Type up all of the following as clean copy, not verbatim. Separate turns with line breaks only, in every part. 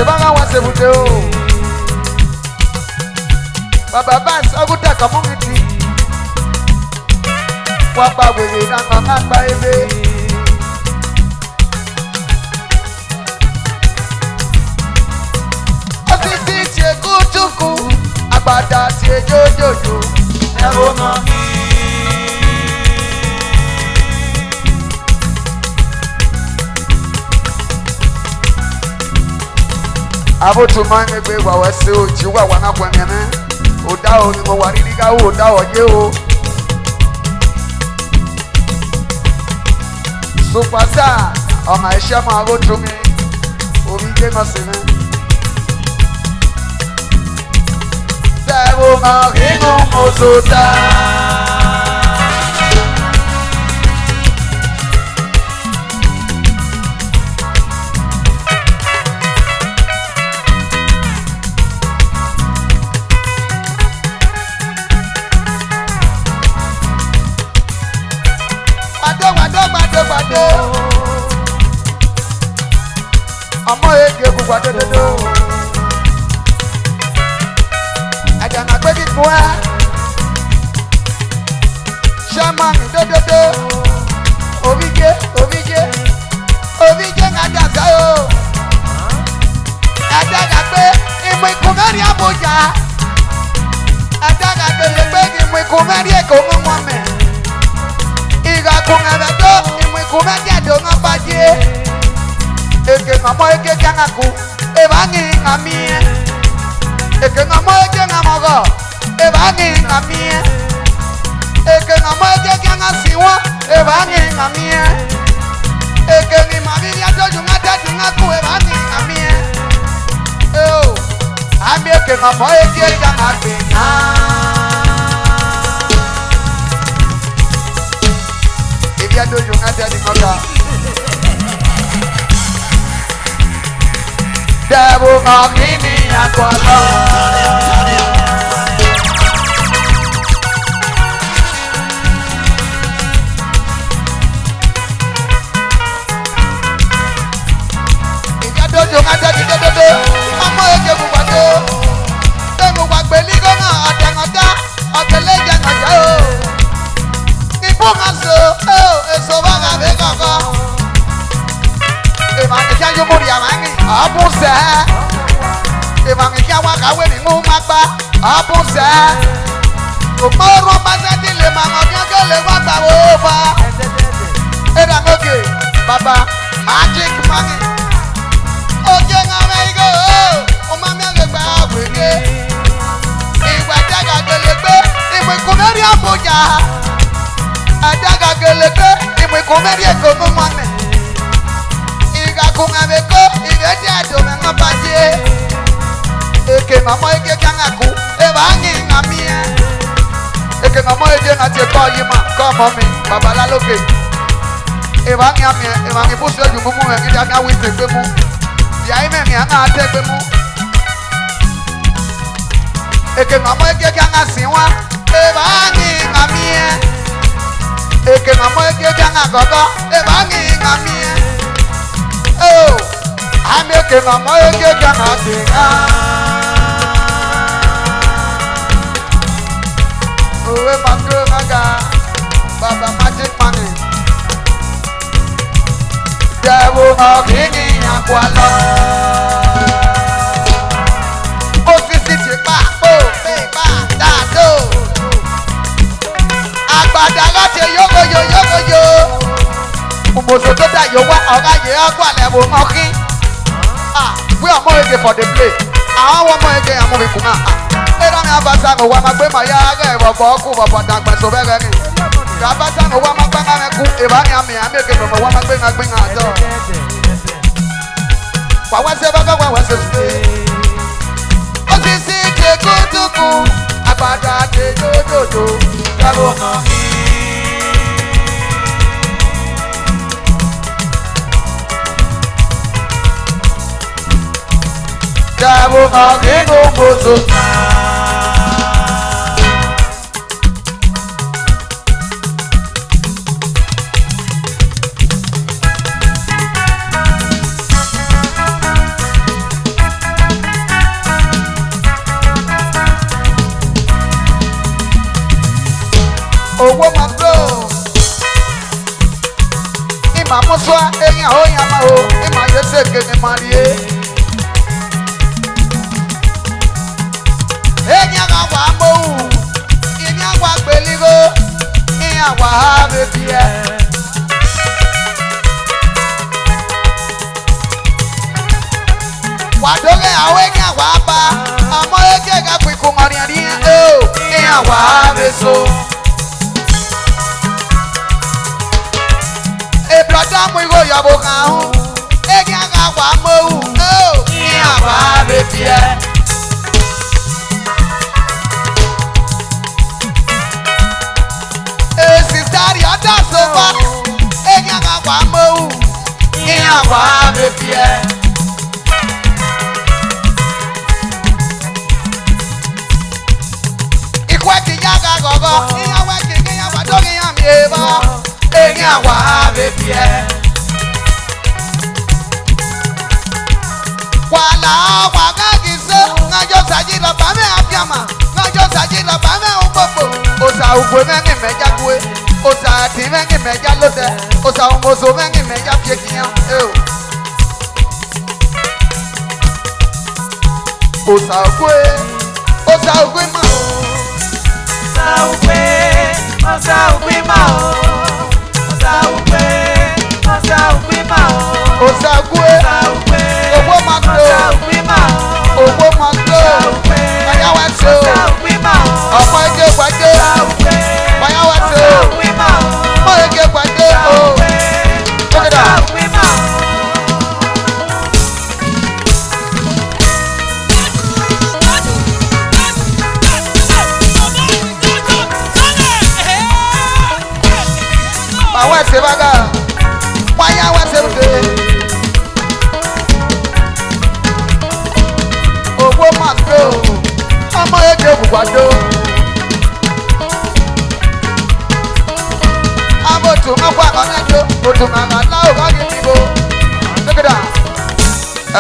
Sebanga wa sebuteo. Baba Bans Aguta community. Wapa wewe na mama baby. Osisi chekuchuku abada chejojojo. Ewo mami. Abo tumane gbe wa wase o ji wa wana kwemene o da o ni mo wari ni ga o da o je o Superstar o ma ise ma abo tumi o mi je ma se me Devo ma rino mo sota Ọmọ ege gbogbo adododo Àjànà pé kíkún ẹ́ Ṣọ́mọ́nì dododo Omijé ńlájà o Ẹ̀dẹ́gà pé ìmú ikú mẹ́rin Abuja Ẹ̀dẹ́gà gbèlè pé ìmú ikú mẹ́rin Èkó ń wọ́n mẹ́ Ìgbàkùn ẹ̀rẹ̀ tó ìmú ikú mẹ́rin Ẹ̀dọ́ ń bàjẹ́ Eke ngamo eke kangaku ebangi ngamie Eke ngamo eke ngamogo ebangi ngamie Eke ngamo eke kangasiwa ebangi ngamie Eke ni mabili ato jungata jungaku ebangi ngamie Oh Ami eke ngamo eke kangaku Ebi ato jungata jungaku Devo makini akwala Ija dojo ngada di dodo Amo eke bubado Tengu wagbeli gona atengota Oteleja ngaja o Ibu ngaso Eso baga bekaka Emang janju muria mangi Abuse Emang ikiawa kawe ni ngumapa Abuse Umoro pasati le mama Bianca le wata woba Era ngoge Baba Magic mangi Oje ngameigo Umami angegba wege Iwa daga gelegbe Imwe kumeri Abuja Daga gelegbe Imwe kumeri Eko mumane Kunga beko igeti adome ngapaje Eke mamo eke kangaku ebangi ngamie Eke mamo eke ngati ko yima ko momi babala loke Ebangi amie ebangi buso jumumu ngiti aka wite gbemu Ya ime mi anga ate gbemu Eke mamo eke kangasiwa ebangi ngamie Eke mamo eke kangagogo ebangi ngamie Oh, I'm making a moye kanatinga. Oh, maga, Baba Magic Money. Devo makini akwala. Oh, sisi chipa, pepa, dado. Agbada lati yogo. Umoso to da yo wa oga ye agwa level moki we are more ege for the play àwọn ọmọ ege àwọn mi kuna era mi abasa go wa ma gbe ma ya ga e bobo ku bobo dagba so bere ni ga abasa go wa ma gba ma ku e ba ni ami ege bobo wa ma gbe na do wa se ba ga wa se se o si je kutuku agbada je dododo gabo mo Devo makini moso owó máa tó. Ìmọ̀ àmúṣọ́ ẹ̀yìn àwọn èèyàn máa o. Ìmọ̀ àyẹ̀sẹ̀ kẹ́ni máa rí e. Ẹ̀yìn àwọn àmọ́wù. Ìyẹn àwọn àgbèlérò. Ìyẹn àwọn àbẹ̀bí ẹ̀. Wàdókè àwọn èèyàn wà bá ọmọ ẹgbẹ́ ìgbàgbọ́ ikú mọ̀rin rí ẹ̀ o èèyàn wà bẹ́sọ̀. Ìbùrọ̀dá mú ìwé ìyàwó kan hù èèyàn wà mọ́wù o èèyàn wà bẹ́bí ẹ̀. Èsì sáré ọ̀dọ́ sọ́fà èèyàn wà mọ́wù èèyàn wà bẹ́bí ẹ̀. Gogo, iya wa kike ya wa dogi ya mi ebo, iya wa baby e. Wala wa ga giso, ngajo saji lo ba me afiama, ngajo saji lo ba me unpopo. Osa ugwe mengi meja kwe, osa ti mengi meja lote, osa ungoso mengi meja piekiya. Osa ugwe ma. Osa ugwe ma o. Owó máa tó. Owó máa tó. Báyáwá tó. Ọ̀pọ̀ ege gbàdé. Báyáwá tó. Mọ̀ ege gbàdé o. Tókèdà. Sebaga, waya wa sebe. Owó máa tó, ọmọ ege bùgbàdo. Abotu ọkọ àkànlẹ́jọ, òtù àkànlá òkàkì níbo. Tókèdà,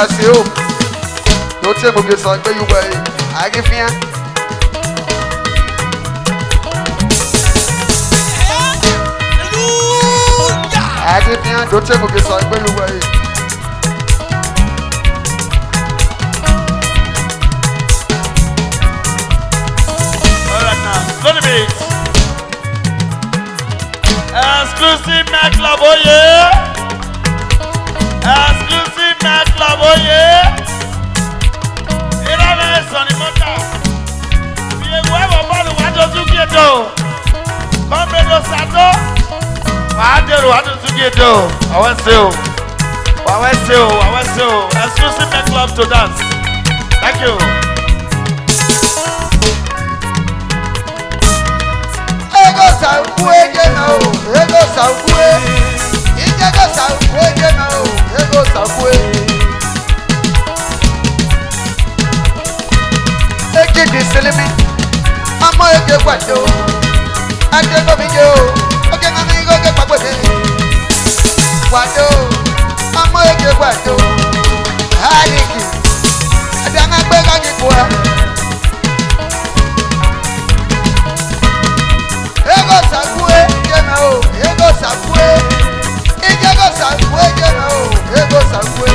ẹ̀sìn o, yóò tẹ́ gbogbo sọ pé yíwọ ẹ̀ àgífíà. Àgífíà tó tẹ́ gbogbo sọ pé yíwọ ẹ̀.
Exclusive night club, oh yeah. Exclusive night club, oh yeah. Ira me soni mota. Ye huevo bolu wajo zukieto. Kombedo sato. Waadero wajo zukieto. Aweseo. Exclusive night club to dance. Thank you.
Ego saukwe jena o, ego saukwe. Ijego saukwe jena o, ego saukwe. Eke di silimi, amo eke kwacho. Ake ko bijo, oke ngami goke pakwete. Kwacho, amo eke kwacho. Hadiki, adanga kweka kikwa. Ego sakwe jena o, ego sakwe. Ijego sakwe jena o, ego sakwe.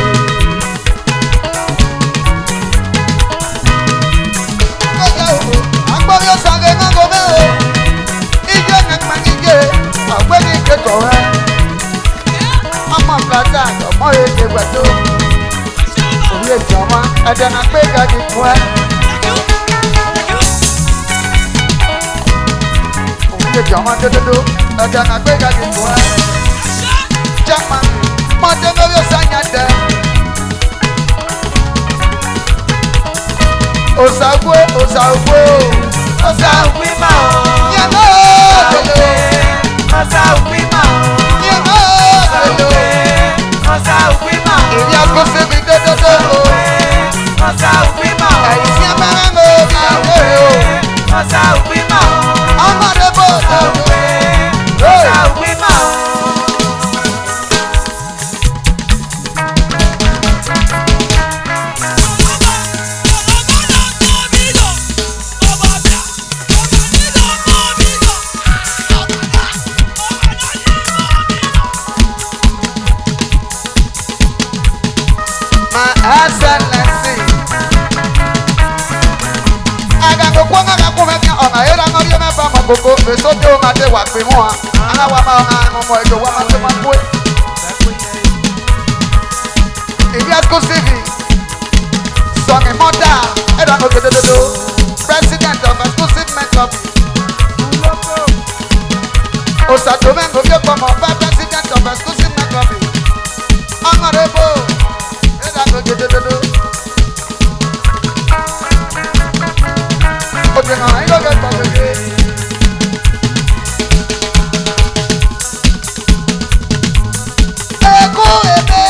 Koja o, akpori osange ngango me o. Ije ngakmanije, akwe ni keko he. Mama kata, omo eke gbato. Oye jama, adana kweka kikwa. Jama dodo, ada na kwega kikwa. Jama, mojo no sanyade. Osagwe ma o. Yemo dodo. Osagwe ma o. Yemo dodo. Osagwe ma o. Iya ko se bi dodo. Osagwe ma o. Aisi amara mo bi o. Osagwe ma o. Amare bo osagwe. Osagwe ma o. kwa nga ku me ona era no ye me ba mo koko me so te o ma te wa pe mo ana wa ma nga mo ejo wa ma te ma ku Ibiasco CV Sonny Mota era no do president of exclusive makeup Osa Domingo yo como president of exclusive makeup Honorable era no do Oje na ilo ge pa ge Eko ebe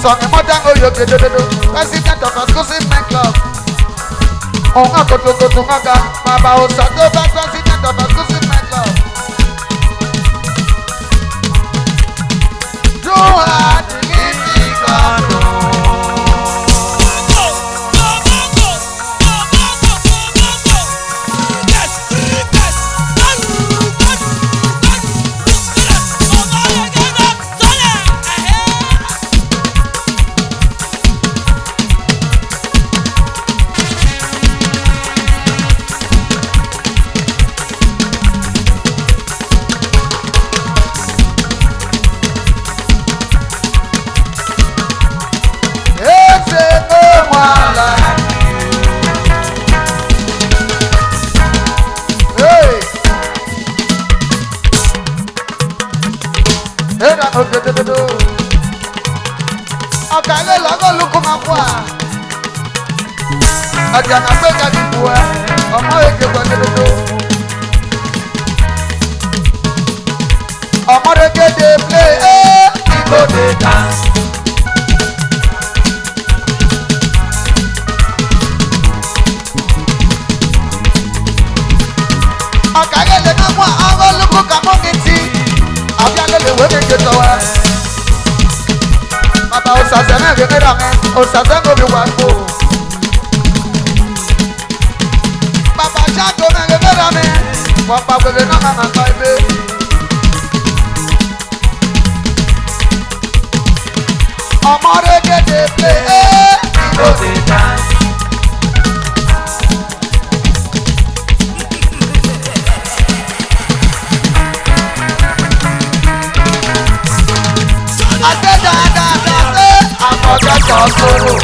Sonny Mota oyo kedodo president of exclusive men club Onga koto ngaga Baba Osado president of exclusive men club You are the living God Ọ̀kàlẹ̀ lọ́gọ́ lukú máa kú à. Ọjà náà gbé jáde bu ẹ, ọmọ èké gbọ́dọ̀dọ̀. Ọmọdé kéde play ẹ́ ìgò dé dance. Ọ̀kàlẹ̀ lè ná mú àwọn lukú kàmọ́ mi ti. Àbí alẹ́ lè wé mi ké tọ́wọ́. Baba Osase me ge mera me Osase go bi wango Baba Shago me ge mera me Papa go na mama kaibe Amore ge de play go de dance Forget your sorrow.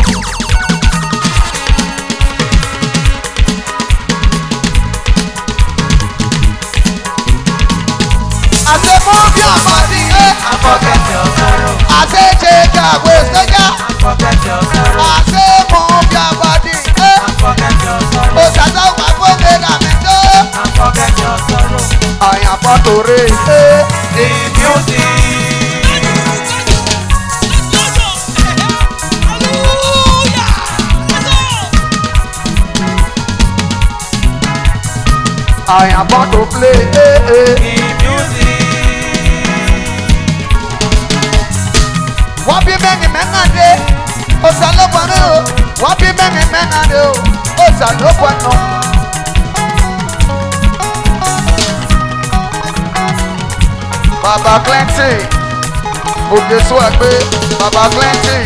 I say move your body, I forget your sorrow. I say take your waist, I forget your sorrow. I say move your body, I forget your sorrow. Oh, that's how I forget I forget your sorrow. I am about to raise the music. I am about to play the music. What be many men are there? Osalo what be many men are there? Osalo Baba Clancy, okay, so I pay Baba Clancy.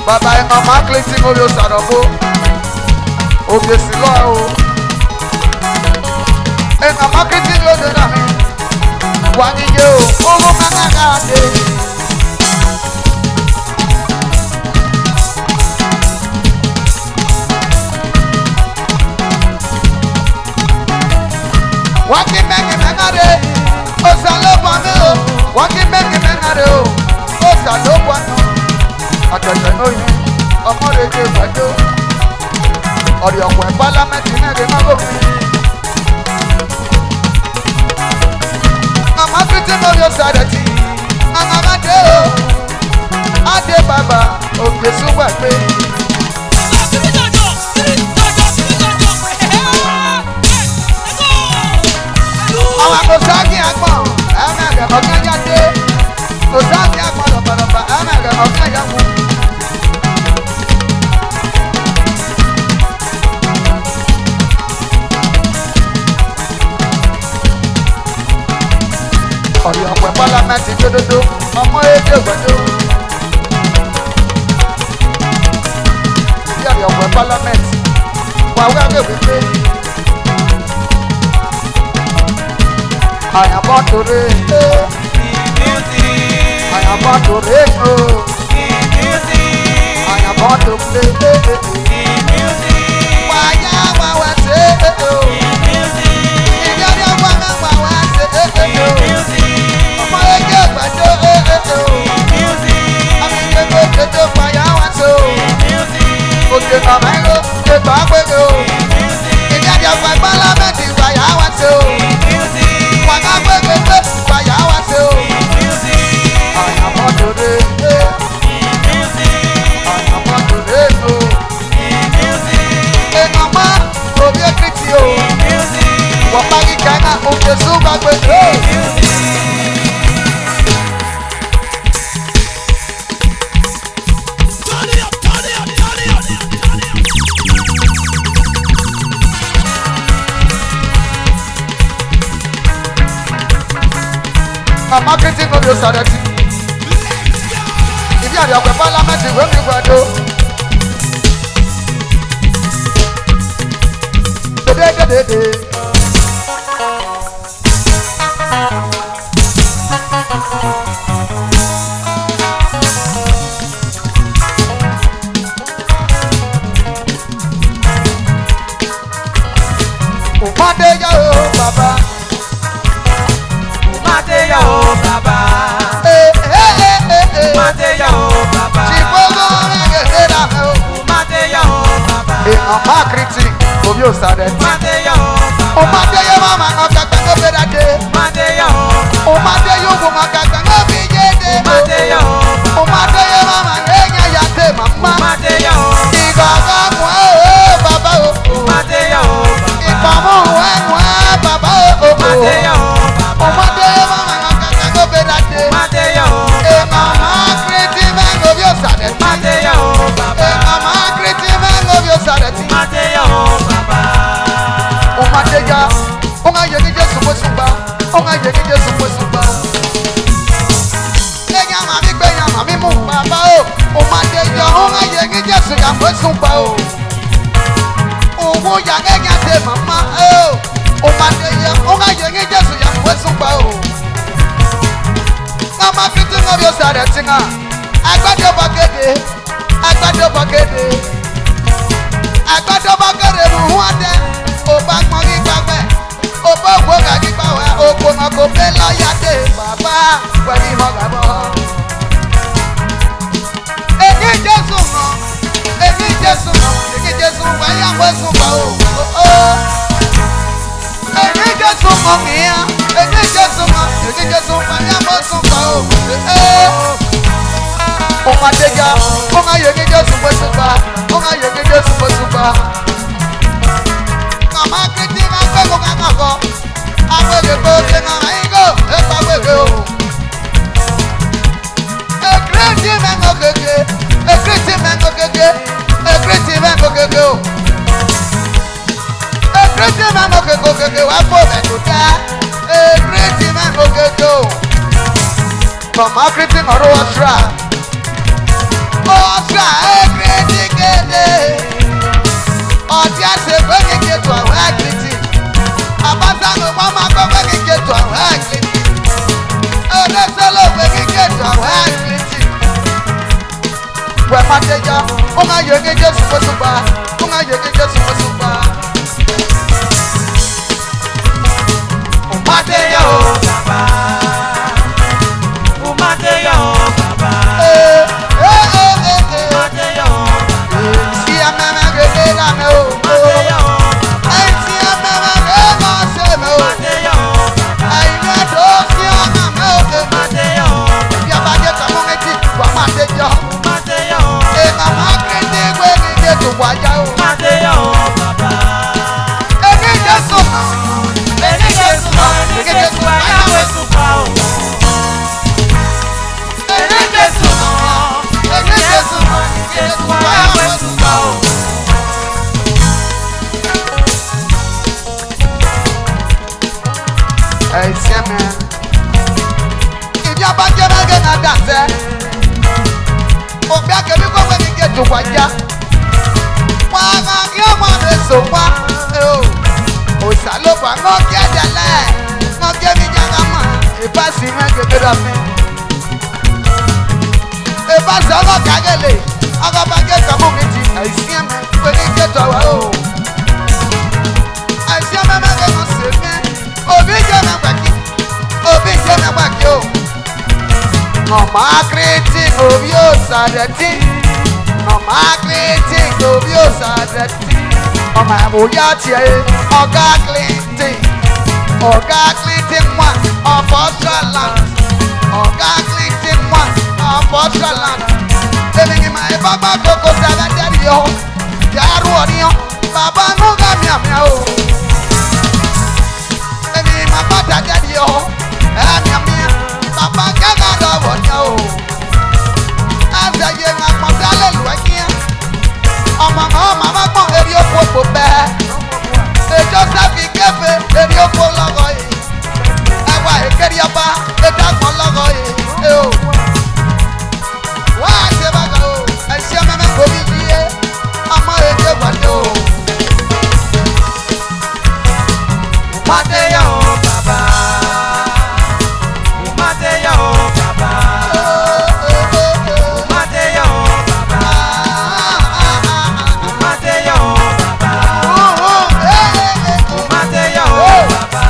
Baba and Mama Clancy, oh, you Sarabo. Okay, Silo. And I'm marketing you the name. One year, oh, my Walking back in Menade, Osalo, walking back in Menade, Osalo, I don't know you. I'm not a good or your parliament in a I'm happy to know your sanity. I'm a Ade Baba, okay, so what pay. Osagi agbon, emege ọ̀gán jáde. Osagi agbon lọ̀pọ̀lọpọ̀, emege ọ̀gán yàgò. Ọ̀rẹ́ ọ̀pẹ pálámẹ́ǹtì gbódódó, ọmọ èdè gbódó. Bí ọ̀rẹ́ ọ̀pẹ pálámẹ́ǹtì, wà wẹ́rẹ́ wípé. Àyànbọ̀ torí àyànbọ̀ torí o. Àyànbọ̀ tó lé wáyà wà wá sí o. Ìyáni ọgbà mẹ́wàá wá sí o. Ọmọ ẹgbẹ́ àgbàdo o. Akínyẹ̀kọ́ kéde fàyà wá sí o. Òkè kàmẹ́rò ètò àgbèrè o. Ìyáni ọgbà pálámẹ́ǹtì fàyà wá sí o. Wàgá gbẹgbẹgbẹ fàyà wá sí o. Àyànbọ̀ torí àyànbọ̀ torí o. Ènàmọ́ òbí èkìtì o. Wọ́n parí kẹ́nà oúnjẹ súnmọ́ gbèsè. Mama kìtì ní omi ọ̀sàrẹ̀ tí. Ìdí àdì ọ̀pẹ̀ pálámẹ́ǹtì ìwé mi gbàdó. Dédédédé. Òmàdé yá o bàbá.
Mateya o baba. Mateya o baba.
Chipogo ngeke dame o.
Mateya o baba.
Ọmọ akiriti omi ọ̀sàrẹ̀ tí.
Mateya o baba.
Òmàdé mama ọ̀kàgbà ń gbé dàdé.
Mateya o baba.
Òmàdé yóò fún ọ̀kàgbà ń gbé yéde.
Mateya o baba.
Òmàdé mama ẹ̀yà yàtẹ̀ màmá.
Mateya o baba.
Ìgbàgbọ́ mú ẹ̀ bàbá o.
Mateya o baba.
Ìfọ̀mù ẹ̀ mú ẹ̀ bàbá o.
Mateya o baba.
Òmàdé mama ọ̀kàgbà ń gbé dàdé.
Mateya o baba.
Mama akiriti mẹ́rin omi ọ̀sàrẹ̀ tí.
Mateya o baba.
Mama akiriti mẹ́rin omi ọ̀sàrẹ̀ tí.
Mateya o baba.
Umadeja, unga yeni Jesu mwesuba, unga yeni Jesu mwesuba. Enya mami gbe ya mami mu baba o. Umadeja, unga yeni Jesu ya mwesuba o. Uwu ya enya te mama o. Umadeja, unga yeni Jesu ya mwesuba o. Mama kiti ngobi osare tinga. Agbado bagede, agbado bagede. Agbado bagede ruwande. Oba gbọ́nrí gbàgbẹ́, oba ògbóga gbígbà wá, oko náà kò fẹ́ lọ́yàdé bàbá pẹ̀lú ìmọ̀gàbọ̀. Èyí Jésù mọ̀, èyí Jésù mọ̀, èyí Jésù wáyé àpòsùn bá o. Èyí Jésù mọ̀ mìíràn, èyí Jésù mọ̀, èyí Jésù wáyé àpòsùn bá o. Ọmọdéjà, ó máa yẹ kí Jésù pèsè bá, ó máa yẹ kí Jésù pèsè bá. Mama kiti na gbego kakako, agbege gbege na ingo, epa gbege o. Ekriti mengo gege, ekriti mengo gege, ekriti mengo gege o. Ekriti mengo gege gege wa fo metuta, ekriti mengo gege o. Mama kiti ngoro osra, osra ekriti gege. Ọtí àṣepé ní kẹtù àwọn àgbìtì. Àbáṣánù wọn máa gbọ́gbẹ́ ní kẹtù àwọn àgbìtì. Ẹlẹ́sẹ̀lọ́gbẹ́ ní kẹtù àwọn àgbìtì. Wẹ̀ máa tẹja, ó máa yẹ ní Jésù mọ́tògbà, ó máa yẹ ní Jésù mọ́tògbà.
Mateya o baba. Mateya o baba. Mateya o baba.
Sí amẹ́mẹ́ gègé lànà o.
Mateya o baba.
Ẹ̀sì amẹ́mẹ́ gègé máa ṣe mẹ́ o.
Mateya o baba.
Ẹ̀yin ẹ̀dọ́ sí ọmọ mi o.
Mateya o baba.
Bí a bá jẹ́ tọmọ méjì, wà máa tẹjọ.
Mateya o baba.
Mama kìrìtì gbé ní Jésù wájà o.
Mateya o baba.
Èyí Jésù mọ̀, èyí Jésù mọ̀, èyí Jésù tu guaya. Wàá kí ọmọ mi sùn wá. Òsàlò bá ngọ́ kí ẹ̀jẹ̀ lẹ̀. Ngọ́ kí ẹ̀mí jẹ́ ká mọ̀. Ìbáṣì yẹn kékeré dọ̀ mí. Ìbáṣì ọkọ̀ kàgẹ́lẹ̀. Ọkọ̀ bá gé kàmú mi ti. Àìsí ẹ̀mẹ́ pé ní kéjọ wá o. Àìsí ẹ̀mẹ́ mẹ́kẹ́ kan sì mí. Òbí jẹ́ mẹ́gbàkí. Òbí jẹ́ mẹ́gbàkí o. Ọmọ akérètì òbí ò sàdẹ̀tì. Ọmọ akérètì òbí ò sàdẹ̀tì. Ọmọ àmúyá tiẹ̀ ọ̀gá akérètì. Ọ̀gá akérètì mọ́ ọ̀pọ̀ Australand. Ọ̀gá akérètì mọ́ ọ̀pọ̀ Australand. Èmi ni màá bá gbà kókó sára dẹ́rì yọ. Yàrá ọ̀nìyàn bàbá nùgà mìàmìà o. Èmi ni màá bá dẹ́rì yọ. Mìàmìà bàbá gẹ́gẹ́ lọ́wọ́ ni o. Àṣàyè ń àpọ̀dálẹ̀ lù ẹ́kíyà. Ọmọ màmá gbọ́n eré oko kò bẹ́ẹ̀. Èjọ́ sábì kéfè eré oko lọ́gọ̀ yìí. Ẹwà èkéri ọba ẹ̀dàgbọ́n lọ́gọ̀ yìí. Wá ṣe bàgà o, ẹ̀ṣẹ́ mẹ́mẹ́ kò bí yíyé. Ọmọ èdè wọlé o.
Umateya o baba. Umateya o baba. Umateya o baba. Umateya o baba. Umateya o baba.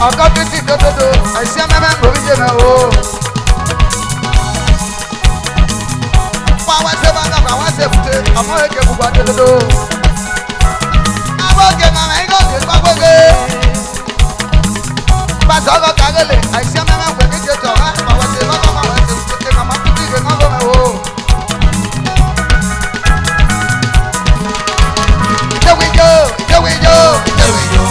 Ọkọ títí dódódó ẹ̀ṣẹ́ mẹ́mẹ́ kò bí jẹ́ mẹ́ o. Fún àwọn ẹsẹ̀ bá dàgbà àwọn ẹsẹ̀ èbúté ọmọ èké gbogbo adódódó. Àwọn òkè màmá yín kò dé gbàgbóge. Pàṣẹ ọkọ kàgẹ́lẹ̀ ẹ̀ṣẹ́ mẹ́mẹ́ kò bí jẹ́ tọ̀ wá. Àwọn ẹsẹ̀ bá dàgbà àwọn ẹsẹ̀ èbúté màmá títí ìgbẹ́ náà lọ́mọ o. Ìjẹ́wìjọ́ ìjẹ́wìjọ́ ìjẹ́wìjọ́.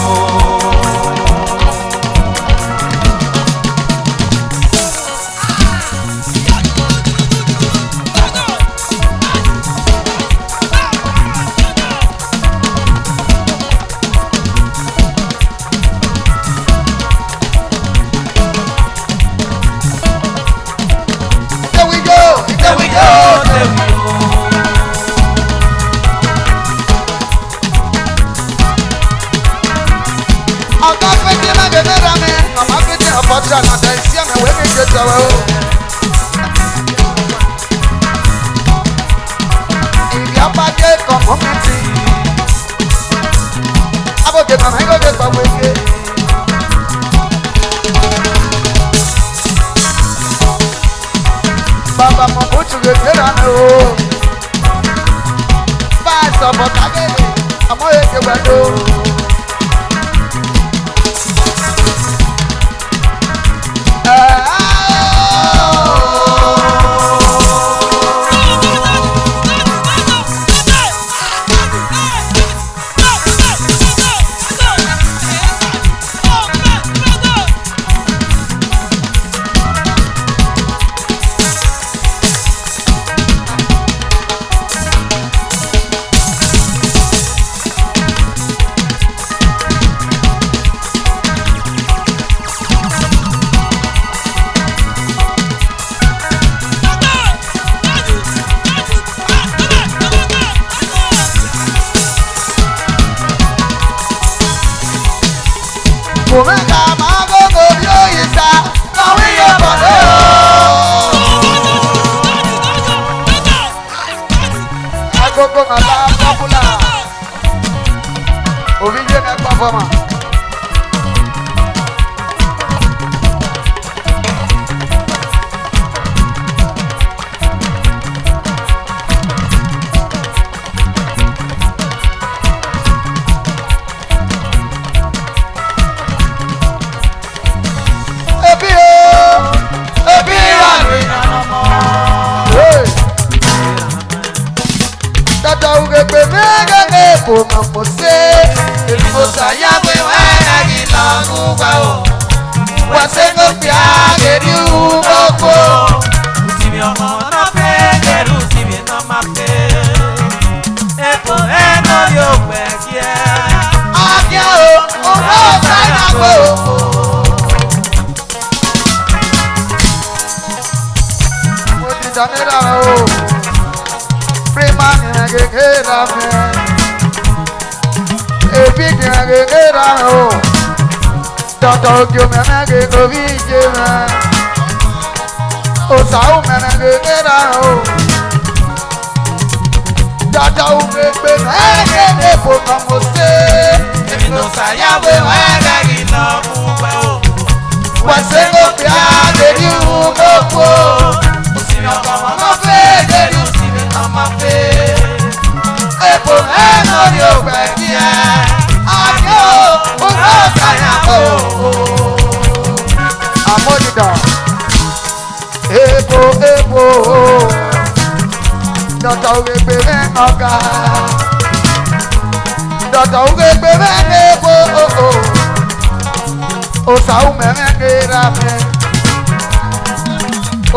Baba mo butu ge tera me o. Ba so bo kagele, amo ye ke gbado. Omega magogo yo isa, kawi yo bode o. Agogo ngala kapula, ovinje na performa. Kuna mose,
Musa ya we wa gina kuwa o.
wasengo pia geri ugoko.
Usibi ọmọ náà fẹ́, ẹrù usibi náà máa fẹ́. Eko
Freeman ngegera me. Ebi ngegera o. Dada ojo me ngegorije me. Osau me ngegera o. Dada ugbe me ngegefo mamose.
Èmi ló ṣàyàwó ẹ̀rẹ́rì lọ mú gbà ó.
Wẹ̀sẹ̀ gòkè àdéhùn gbogbo.
Òsìmí ọkọ̀ ọmọ fẹ́ lórí òsìmí ọmọ fẹ́.
Epo ẹ̀nà yóò pẹ̀ ní ẹ̀. Àdé o, ó bá ṣàyàwó. Àmójútó. Epo epo. Dọ̀tà ògbègbè mẹ́rin ọ̀gá. Dọ̀tà ògbègbè mẹ́rin epo. Osau mẹ́rin kéra mẹ́.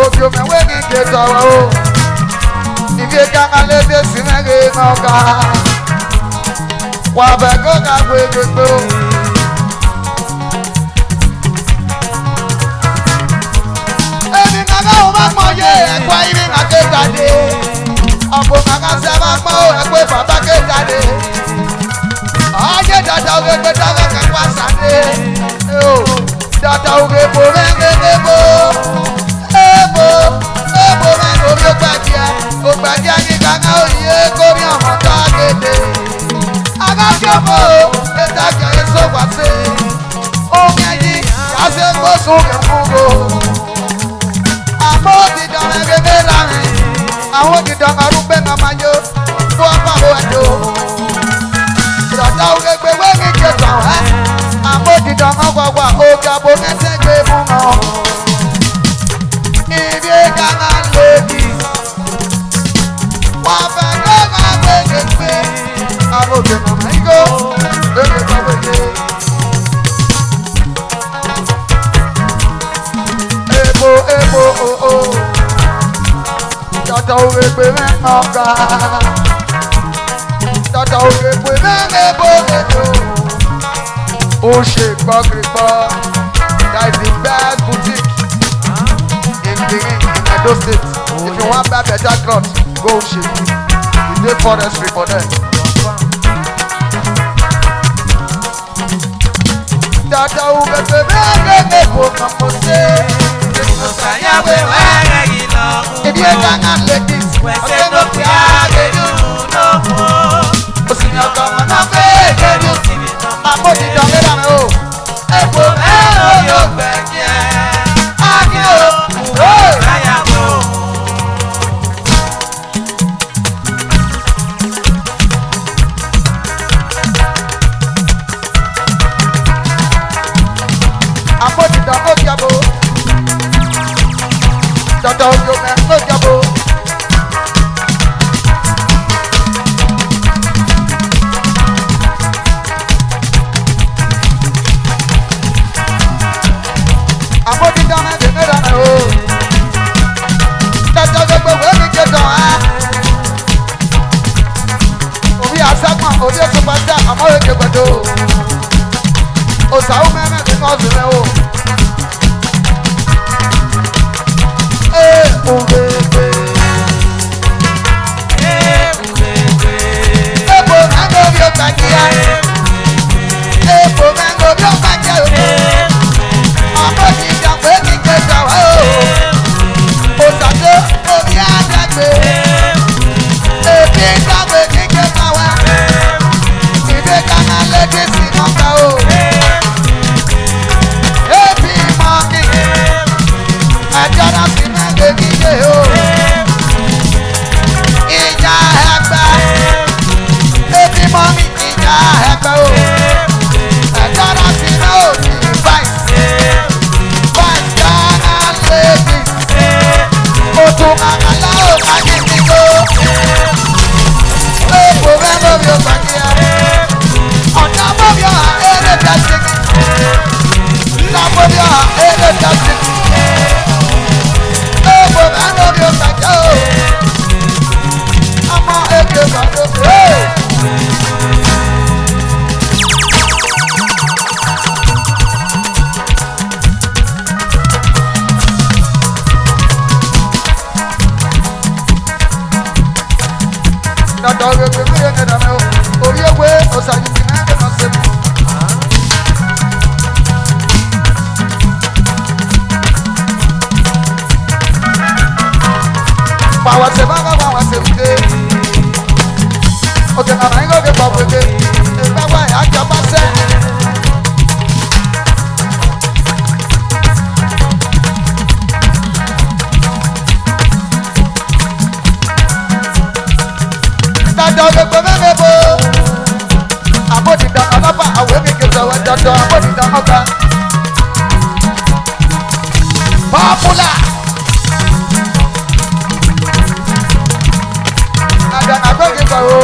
Obi omewe ni ke tọrọ o. Ibi kanga lebe si mẹ́rin ọ̀gá. Wà bẹ̀ kó ká pé gbogbo. Èmi màmá o máa mọ yé ẹ̀kọ́ ibi náà ké jáde. Ọ̀pọ̀ màmá sẹ́ máa mọ ẹ̀kọ́ bàbá ké jáde. Ayé dada oge gbé dáwọ́ kẹ́kọ̀ọ́ sáré. Dada oge bo mẹ́rin ebo. Ebo mẹ́rin omi ó gbàdíẹ̀. Ó gbàdíẹ̀ yín gánà òye kórí ọmọ ká kéde. Agájọ́mọ́ o, ẹ̀dá kẹ́rin sọ̀gbà sí. Omi ẹ̀yìn yàtọ̀ gbósùn ẹ̀fúngo. Àmọ́ òdìdàn ẹ̀rẹ́gbẹ́ láàrin. Àwọn òdìdàn arúgbó náà máa yọ fún ọmọ ẹ̀dọ́. Dada oge gbé wẹ́ẹ̀mí kẹta ẹ̀. Àmọ́ òdìdàn ọgbọ̀gbọ̀ ọ̀gá bo mẹ́sẹ̀ gbé fún ọ. Ibi gánà lèdì. Wọ́n fẹ́ gánà gbẹ̀gbẹ̀. Àwọn òbí màmá igó lórí ìgbàgbọ́dé. Epo o. Dada oge gbé mẹ́rin ọ̀gá. Dada oge gbé mẹ́rin ebo. Ó ṣe gbọ́gbọ́. That is the best boutique in Edo State. If you want buy better cloth, go ship. We dey forestry for them. Dada ugbe mẹ́rin ebo mamo ṣe.
Èmi ló ṣàyàwó ẹ̀rẹ́rì lọ mú
Ibi
gbà ó.
ẹ̀ka náà ladies.
Wẹ̀sẹ̀ gòkè àdéhùn ló mú ó. Òsìmí ọkọ̀ ọmọ fẹ́ lórí òsìmí ọmọ
Àmójútó
fẹ́.
mẹ́rin o.
Epo ẹ̀rọ yóò gbẹ̀jẹ̀. Adé o, ó ṣàyàwó.
Àmójútó ó jábọ̀. Dada ojo mẹ́rin ó jábọ̀. Àmójútó mẹ́rin mẹ́rin o. Dada gbogbo wẹ́ẹ̀mí kẹtọ̀ ẹ́. Orí àsámà orí òṣùpáṣá àmọ́ èdè gbẹ̀dọ̀. Òsàwọ̀ mẹ́rin kí wọ́n bẹ̀rẹ̀ o. Ògbègbè. Epo mẹ́rin omi ó gbàdíẹ̀. Epo mẹ́rin omi ó gbàdíẹ̀ o. Àmójútó wẹ́ẹ̀mí kẹtọ̀ ẹ́ o. Òsàdé omi àgbàgbé. Èmi ìgbàgbé ní kẹta wá. Ìdè kaná lédè sí nọ́mbà o. mama ingo ke popeke baba ya jamase dada gbogbo mẹ́mẹ́bó àmọ́dìdá ọlọ́pàá àwọn èkèké sọ̀rọ̀ dandan àmọ́dìdá ọba pọ́pùlà àdànà gbẹ́gẹ́ sọ̀rọ̀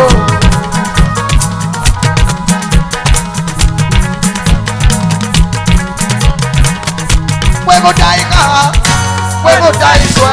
wẹ́mú dá ikọ̀ wẹ́mú dá ikọ̀